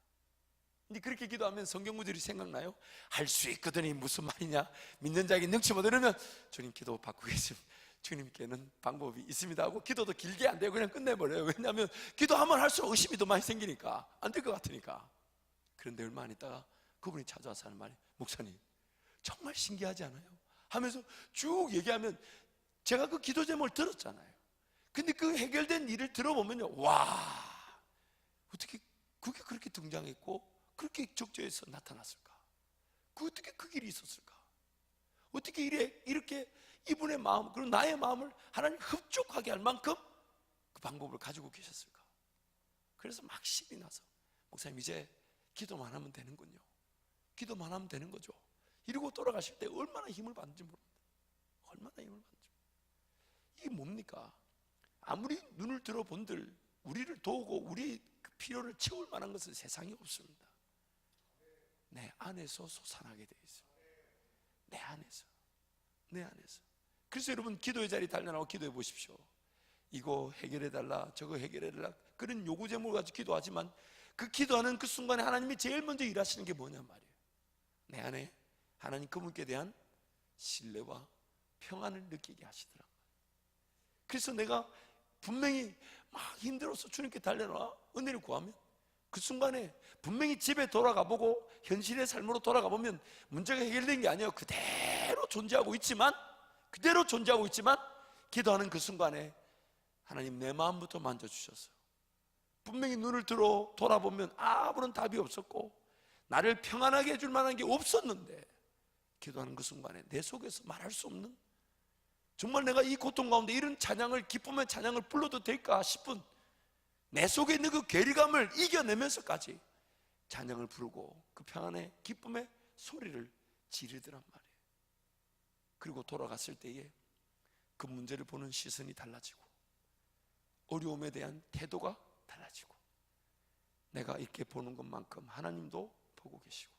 근데 그렇게 기도하면 성경 구절이 생각나요? 할 수 있거든이 무슨 말이냐? 믿는 자에게 능치 못 이러면 주님 기도 바꾸겠습니다. 주님께는 방법이 있습니다 하고 기도도 길게 안 되고 그냥 끝내버려요. 왜냐하면 기도하면 할수록 의심이 더 많이 생기니까, 안 될 것 같으니까. 그런데 얼마 안 있다가 그분이 찾아와서 하는 말이, 목사님 정말 신기하지 않아요? 하면서 쭉 얘기하면 제가 그 기도 제목을 들었잖아요. 근데 그 해결된 일을 들어보면요, 어떻게 그게 그렇게 등장했고 그렇게 적재해서 나타났을까? 어떻게 그 길이 있었을까? 어떻게 이렇게 이분의 마음 그리고 나의 마음을 하나님 흡족하게 할 만큼 그 방법을 가지고 계셨을까? 그래서 막 신이 나서, 목사님 이제 기도만 하면 되는군요. 기도만 하면 되는 거죠. 이러고 돌아가실 때 얼마나 힘을 받는지 모릅니다. 얼마나 힘을 받는지. 이게 뭡니까? 아무리 눈을 들어본들 우리를 도우고 우리 그 필요를 채울 만한 것은 세상에 없습니다. 내 안에서 솟아나게 되어 있어요. 내 안에서. 그래서 여러분 기도의 자리 달려나고 기도해 보십시오. 이거 해결해달라, 저거 해결해달라, 그런 요구 제목을 가지고 기도하지만 그 기도하는 그 순간에 하나님이 제일 먼저 일하시는 게 뭐냐 말이에요. 내 안에 하나님 그분께 대한 신뢰와 평안을 느끼게 하시더라. 그래서 내가 분명히 막 힘들어서 주님께 달려나와 은혜를 구하면 그 순간에 분명히 집에 돌아가 보고 현실의 삶으로 돌아가 보면 문제가 해결된 게 아니에요. 그대로 존재하고 있지만 기도하는 그 순간에 하나님 내 마음부터 만져주셔서 분명히 눈을 들어 돌아보면 아무런 답이 없었고 나를 평안하게 해줄 만한 게 없었는데, 기도하는 그 순간에 내 속에서 말할 수 없는, 정말 내가 이 고통 가운데 이런 찬양을, 기쁨의 찬양을 불러도 될까 싶은 내 속에 있는 그 괴리감을 이겨내면서까지 찬양을 부르고 그 평안의 기쁨의 소리를 지르더란 말이에요. 그리고 돌아갔을 때에 그 문제를 보는 시선이 달라지고 어려움에 대한 태도가 달라지고, 내가 이렇게 보는 것만큼 하나님도 보고 계시고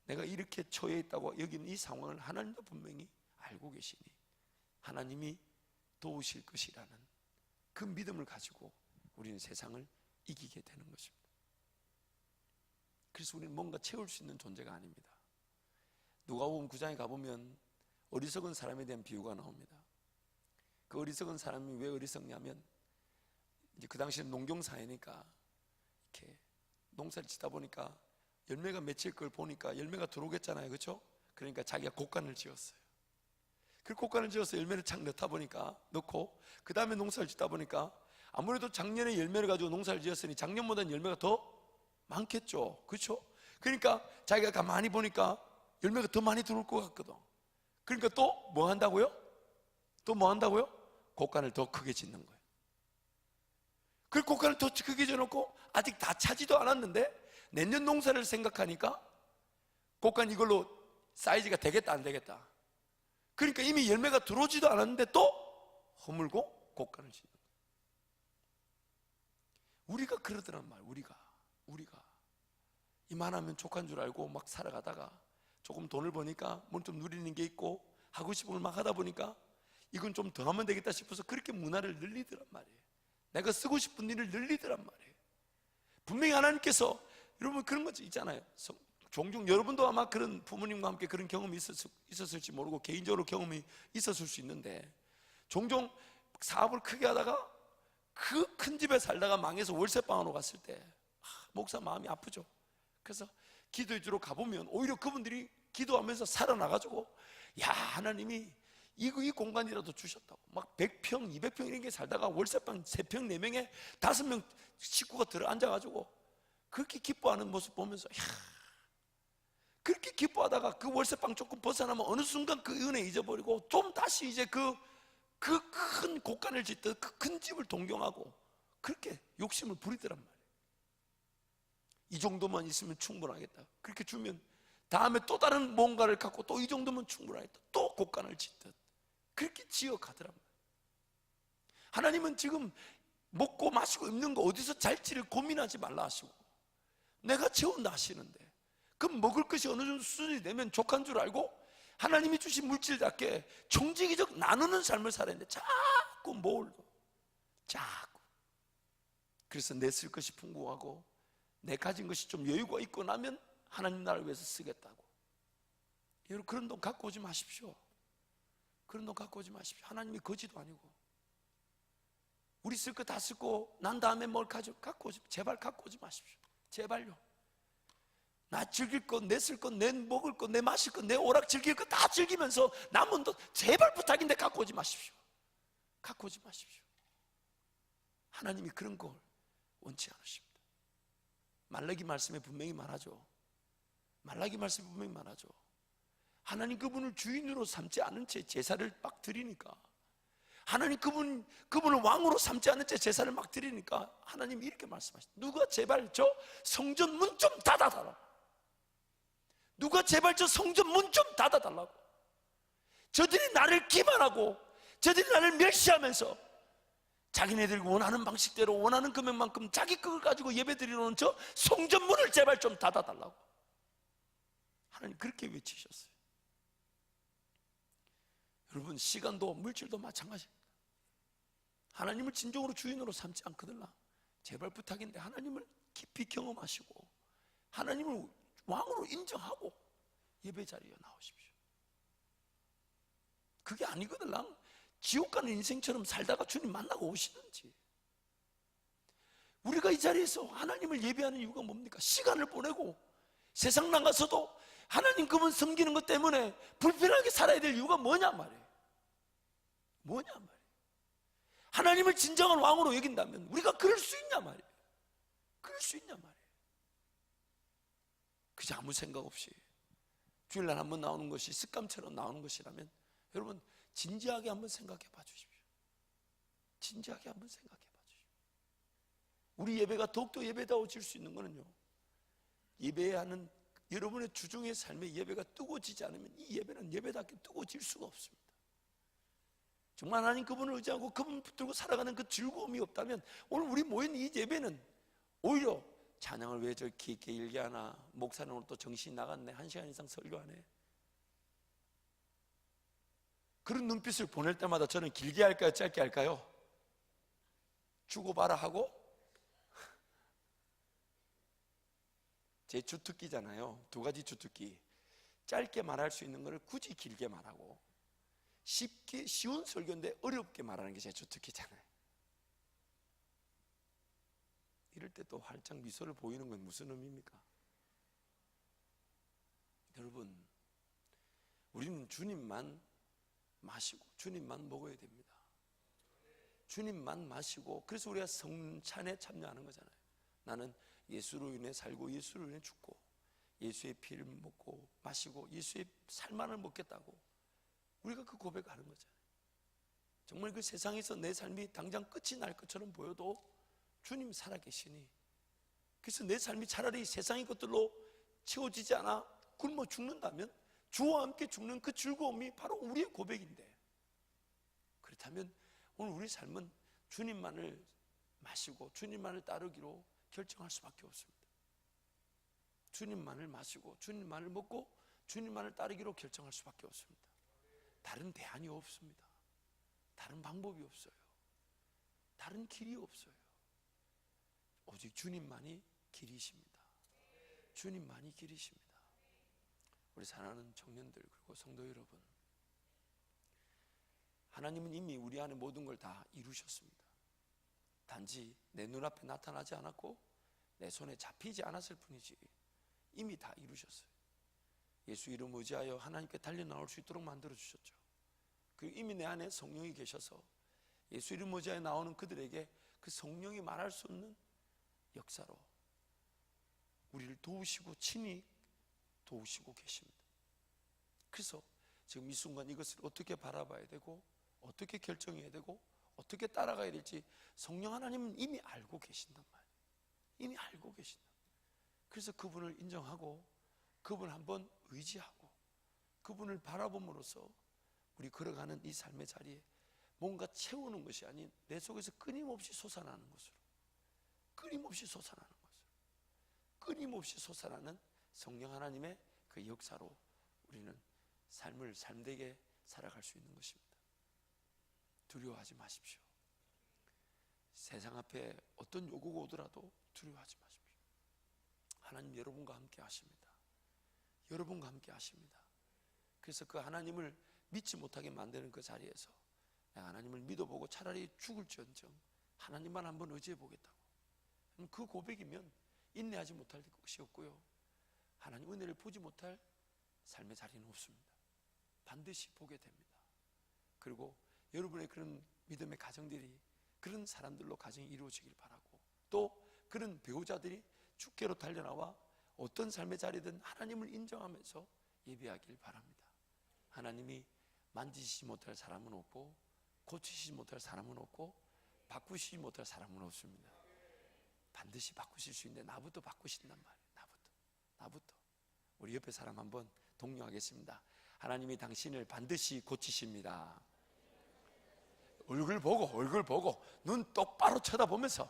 내가 이렇게 처해 있다고 여기는 이 상황을 하나님도 분명히 알고 계시니 하나님이 도우실 것이라는 그 믿음을 가지고 우리는 세상을 이기게 되는 것입니다. 그래서 우리는 뭔가 채울 수 있는 존재가 아닙니다. 누가복음 9장에 가보면 어리석은 사람에 대한 비유가 나옵니다. 그 어리석은 사람이 왜 어리석냐면, 이제 그 당시에는 농경사회니까 이렇게 농사를 짓다 보니까 열매가 맺힐 걸 보니까 열매가 들어오겠잖아요, 그렇죠? 그러니까 자기가 곡간을 지었어요. 그 곡간을 지어서 열매를 착 넣고 그 다음에 농사를 짓다 보니까 아무래도 작년에 열매를 가지고 농사를 지었으니 작년보다는 열매가 더 많겠죠, 그렇죠? 그러니까 자기가 가만히 보니까 열매가 더 많이 들어올 것 같거든. 그러니까 또 뭐 한다고요? 곡간을 더 크게 짓는 거예요. 그 곡간을 더 크게 지어놓고 아직 다 차지도 않았는데 내년 농사를 생각하니까 곡간 이걸로 사이즈가 되겠다 안 되겠다. 그러니까 이미 열매가 들어오지도 않았는데 또 허물고 곡간을 짓는 거예요. 우리가 그러더란 말. 우리가 이만하면 족한 줄 알고 막 살아가다가 조금 돈을 버니까 뭘 좀 누리는 게 있고 하고 싶은 걸 막 하다 보니까 이건 좀 더 하면 되겠다 싶어서 그렇게 문화를 늘리더란 말이에요. 내가 쓰고 싶은 일을 늘리더란 말이에요. 분명히 하나님께서, 여러분 그런 거 있잖아요. 종종 여러분도 아마 그런 부모님과 함께 그런 경험이 있었을지 모르고 개인적으로 경험이 있었을 수 있는데, 종종 사업을 크게 하다가 그 큰 집에 살다가 망해서 월세방으로 갔을 때 목사 마음이 아프죠. 그래서 기도해 주러 가보면 오히려 그분들이 기도하면서 살아나가지고, 야, 하나님이 이 공간이라도 주셨다고. 막 100평, 200평 이런 게 살다가 월세방 3평, 4명에 5명 식구가 들어 앉아가지고 그렇게 기뻐하는 모습 보면서, 야, 그렇게 기뻐하다가 그 월세방 조금 벗어나면 어느 순간 그 은혜 잊어버리고 좀 다시 이제 그 큰 곳간을 짓듯 그 큰 집을 동경하고 그렇게 욕심을 부리더란 말이에요. 이 정도만 있으면 충분하겠다. 그렇게 주면 다음에 또 다른 뭔가를 갖고 또 이 정도면 충분하겠다. 또 곳간을 짓듯 그렇게 지어가더란 말이에요. 하나님은 지금 먹고 마시고 입는 거 어디서 잘지를 고민하지 말라 하시고, 내가 채운다 하시는데, 그럼 먹을 것이 어느 정도 수준이 되면 족한 줄 알고 하나님이 주신 물질답게 총지기적 나누는 삶을 살아야 되는데 자꾸 모으고 자꾸. 그래서 내 쓸 것이 풍부하고 내 가진 것이 좀 여유가 있고 나면 하나님 나라를 위해서 쓰겠다고. 여러분, 그런 돈 갖고 오지 마십시오. 그런 돈 갖고 오지 마십시오. 하나님이 거지도 아니고. 우리 쓸 거 다 쓰고 난 다음에 뭘 갖고 오지, 제발 갖고 오지 마십시오. 제발요. 나 즐길 거, 내 쓸 거, 내 먹을 거, 내 마실 거, 내 오락 즐길 거 다 즐기면서 남은 돈 제발 부탁인데 갖고 오지 마십시오. 갖고 오지 마십시오. 하나님이 그런 걸 원치 않으십니다. 말라기 말씀에 분명히 말하죠. 말라기 말씀에 분명히 말하죠. 하나님 그분을 주인으로 삼지 않은 채 제사를 막 드리니까, 하나님 그분을 왕으로 삼지 않은 채 제사를 막 드리니까 하나님이 이렇게 말씀하시죠. 누가 제발 저 성전 문 좀 닫아달라고. 누가 제발 저 성전 문 좀 닫아달라고. 저들이 나를 기만하고 저들이 나를 멸시하면서 자기네들 원하는 방식대로 원하는 금액만큼 자기 것을 가지고 예배드리는 저 성전 문을 제발 좀 닫아달라고 하나님 그렇게 외치셨어요. 여러분, 시간도 물질도 마찬가지입니다. 하나님을 진정으로 주인으로 삼지 않거든요. 제발 부탁인데 하나님을 깊이 경험하시고 하나님을 왕으로 인정하고 예배 자리에 나오십시오. 그게 아니거든요. 지옥 가는 인생처럼 살다가 주님 만나고 오시든지. 우리가 이 자리에서 하나님을 예배하는 이유가 뭡니까? 시간을 보내고 세상 나가서도 하나님 그분 섬기는 것 때문에 불편하게 살아야 될 이유가 뭐냐 말이에요. 뭐냐 말이에요. 하나님을 진정한 왕으로 여긴다면 우리가 그럴 수 있냐 말이에요. 그럴 수 있냐 말이에요. 그저 아무 생각 없이 주일날 한번 나오는 것이 습관처럼 나오는 것이라면 여러분 진지하게 한번 생각해 봐 주십시오. 진지하게 한번 생각해 봐 주십시오. 우리 예배가 더욱더 예배다워질 수 있는 것은요, 예배하는 여러분의 주중의 삶의 예배가 뜨거워지지 않으면 이 예배는 예배답게 뜨거워질 수가 없습니다. 정말 하나님 그분을 의지하고 그분 붙들고 살아가는 그 즐거움이 없다면 오늘 우리 모인 이 예배는 오히려 찬양을 왜 저렇게 길게 하나, 목사는 오늘 또 정신이 나갔네, 1시간 이상 설교하네, 그런 눈빛을 보낼 때마다 저는 길게 할까요 짧게 할까요? 주고받아 하고 제 주특기잖아요. 2가지 주특기. 짧게 말할 수 있는 것을 굳이 길게 말하고, 쉽게 쉬운 설교인데 어렵게 말하는 게 제 주특기잖아요. 이럴 때 또 활짝 미소를 보이는 건 무슨 의미입니까? 여러분, 우리는 주님만 마시고 주님만 먹어야 됩니다. 주님만 마시고, 그래서 우리가 성찬에 참여하는 거잖아요. 나는 예수로 인해 살고 예수로 인해 죽고 예수의 피를 먹고 마시고 예수의 살만을 먹겠다고 우리가 그 고백하는 거잖아요. 정말 그 세상에서 내 삶이 당장 끝이 날 것처럼 보여도 주님이 살아계시니, 그래서 내 삶이 차라리 세상의 것들로 채워지지 않아 굶어 죽는다면 주와 함께 죽는 그 즐거움이 바로 우리의 고백인데, 그렇다면 오늘 우리 삶은 주님만을 마시고 주님만을 따르기로 결정할 수밖에 없습니다. 주님만을 마시고 주님만을 먹고 주님만을 따르기로 결정할 수밖에 없습니다. 다른 대안이 없습니다. 다른 방법이 없어요. 다른 길이 없어요. 오직 주님만이 길이십니다. 주님만이 길이십니다. 우리 사랑하는 청년들 그리고 성도 여러분, 하나님은 이미 우리 안에 모든 걸 다 이루셨습니다. 단지 내 눈앞에 나타나지 않았고 내 손에 잡히지 않았을 뿐이지 이미 다 이루셨어요. 예수 이름 의지하여 하나님께 달려나올 수 있도록 만들어주셨죠. 그리고 이미 내 안에 성령이 계셔서 예수 이름 의지하여 나오는 그들에게 그 성령이 말할 수 없는 역사로 우리를 도우시고 친히 도우시고 계십니다. 그래서 지금 이 순간 이것을 어떻게 바라봐야 되고 어떻게 결정해야 되고 어떻게 따라가야 될지 성령 하나님은 이미 알고 계신단 말이에요. 이미 알고 계신다. 그래서 그분을 인정하고 그분을 한번 의지하고 그분을 바라봄으로써 우리 걸어가는 이 삶의 자리에 뭔가 채우는 것이 아닌 내 속에서 끊임없이 솟아나는 것으로, 끊임없이 솟아나는 것으로, 끊임없이 솟아나는 성령 하나님의 그 역사로 우리는 삶을 삶되게 살아갈 수 있는 것입니다. 두려워하지 마십시오. 세상 앞에 어떤 요구가 오더라도 두려워하지 마십시오. 하나님 여러분과 함께 하십니다. 여러분과 함께 하십니다. 그래서 그 하나님을 믿지 못하게 만드는 그 자리에서 내가 하나님을 믿어보고 차라리 죽을지언정 하나님만 한번 의지해 보겠다고, 그 고백이면 인내하지 못할 것이 없고요, 하나님 은혜를 보지 못할 삶의 자리는 없습니다. 반드시 보게 됩니다. 그리고 여러분의 그런 믿음의 가정들이 그런 사람들로 가정이 이루어지길 바라고, 또 그런 배우자들이 주께로 달려나와 어떤 삶의 자리든 하나님을 인정하면서 예배하길 바랍니다. 하나님이 만지시지 못할 사람은 없고 고치시지 못할 사람은 없고 바꾸시지 못할 사람은 없습니다. 반드시 바꾸실 수 있는데 나부터 바꾸신단 말이에요. 나부터. 우리 옆에 사람 한번 독려하겠습니다. 하나님이 당신을 반드시 고치십니다. 얼굴 보고 눈 똑바로 쳐다보면서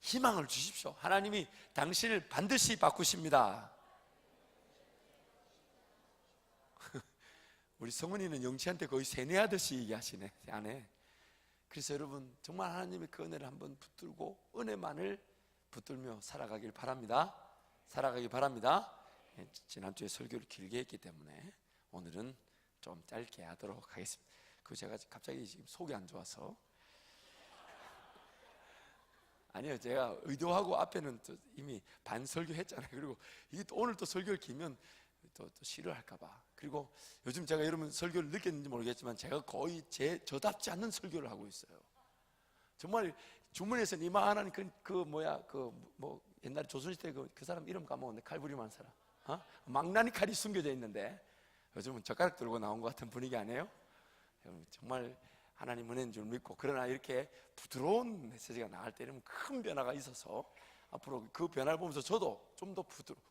희망을 주십시오. 하나님이 당신을 반드시 바꾸십니다. 우리 성은이는 영치한테 거의 세뇌하듯이 얘기하시네, 안에. 그래서 여러분 정말 하나님의 그 은혜를 한번 붙들고 은혜만을 붙들며 살아가길 바랍니다. 지난주에 설교를 길게 했기 때문에 오늘은 좀 짧게 하도록 하겠습니다. 제가 갑자기 지금 속이 안 좋아서. 아니요, 제가 의도하고 앞에는 이미 반 설교 했잖아요. 그리고 이게 또 오늘 또 설교를 길면 또 싫어할까봐. 그리고 요즘 제가 여러분 설교를 느꼈는지 모르겠지만 제가 거의 저답지 않는 설교를 하고 있어요. 정말 주문에서 이만한 뭐 옛날에 조선시대 그 사람 이름 까먹었네. 칼부림한 사람. 망나니 칼이 숨겨져 있는데 요즘은 젓가락 들고 나온 것 같은 분위기 아니에요? 정말 하나님 은혜인 줄 믿고, 그러나 이렇게 부드러운 메시지가 나갈 때는 큰 변화가 있어서 앞으로 그 변화를 보면서 저도 좀 더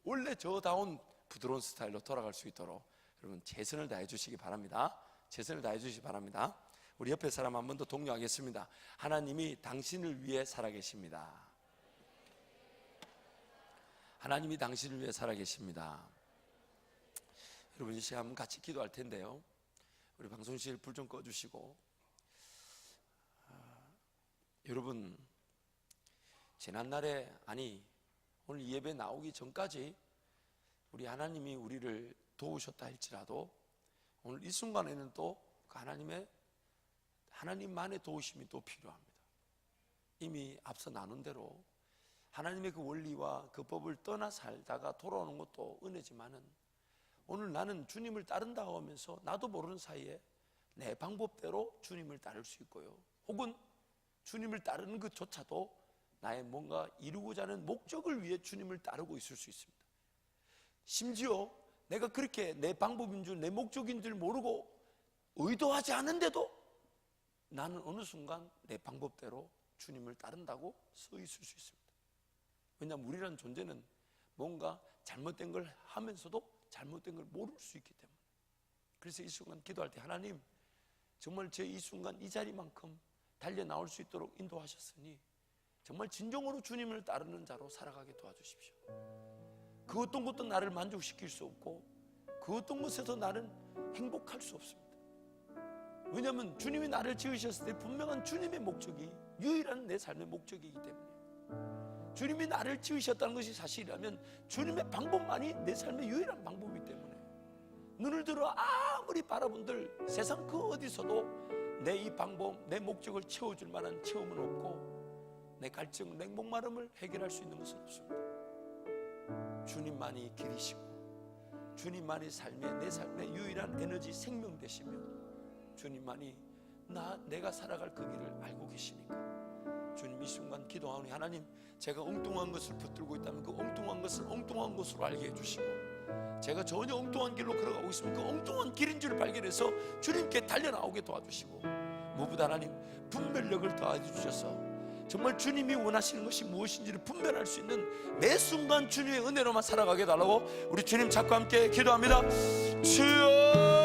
원래 저다운 부드러운 스타일로 돌아갈 수 있도록 여러분 최선을 다해 주시기 바랍니다. 우리 옆에 사람 한 번 더 독려하겠습니다. 하나님이 당신을 위해 살아계십니다. 하나님이 당신을 위해 살아계십니다. 여러분 이 시간 한번 같이 기도할 텐데요, 우리 방송실 불 좀 꺼주시고, 여러분 지난날에, 오늘 이 예배 나오기 전까지 우리 하나님이 우리를 도우셨다 할지라도 오늘 이 순간에는 또 하나님만의 도우심이 또 필요합니다. 이미 앞서 나눈 대로 하나님의 그 원리와 그 법을 떠나 살다가 돌아오는 것도 은혜지만은, 오늘 나는 주님을 따른다고 하면서 나도 모르는 사이에 내 방법대로 주님을 따를 수 있고요, 혹은 주님을 따르는 것조차도 나의 뭔가 이루고자 하는 목적을 위해 주님을 따르고 있을 수 있습니다. 심지어 내가 그렇게 내 방법인 줄, 내 목적인 줄 모르고 의도하지 않은데도 나는 어느 순간 내 방법대로 주님을 따른다고 서 있을 수 있습니다. 왜냐하면 우리라는 존재는 뭔가 잘못된 걸 하면서도 잘못된 걸 모를 수 있기 때문에. 그래서 이 순간 기도할 때, 하나님 정말 제 이 순간 이 자리만큼 달려 나올 수 있도록 인도하셨으니 정말 진정으로 주님을 따르는 자로 살아가게 도와주십시오. 그 어떤 것도 나를 만족시킬 수 없고 그 어떤 것에서 나는 행복할 수 없습니다. 왜냐하면 주님이 나를 지으셨을 때 분명한 주님의 목적이 유일한 내 삶의 목적이기 때문에, 주님이 나를 지으셨다는 것이 사실이라면 주님의 방법만이 내 삶의 유일한 방법이기 때문에 눈을 들어 아무리 바라본들 세상 그 어디서도 내 이 방법, 내 목적을 채워줄 만한 체험은 없고 내 갈증, 내 목마름을 해결할 수 있는 것은 없습니다. 주님만이 길이시고 주님만이 내 삶의 유일한 에너지 생명 되시며 주님만이 내가 살아갈 그 길을 알고 계시니까 주님 이 순간 기도하오니 하나님 제가 엉뚱한 것을 붙들고 있다면 그 엉뚱한 것을 엉뚱한 것으로 알게 해주시고 제가 전혀 엉뚱한 길로 걸어가고 있으면 그 엉뚱한 길인 줄을 발견해서 주님께 달려나오게 도와주시고 무엇보다 하나님 분별력을 더해주셔서 정말 주님이 원하시는 것이 무엇인지를 분별할 수 있는 매 순간 주님의 은혜로만 살아가게 달라고 우리 주님 찾고 함께 기도합니다. 주여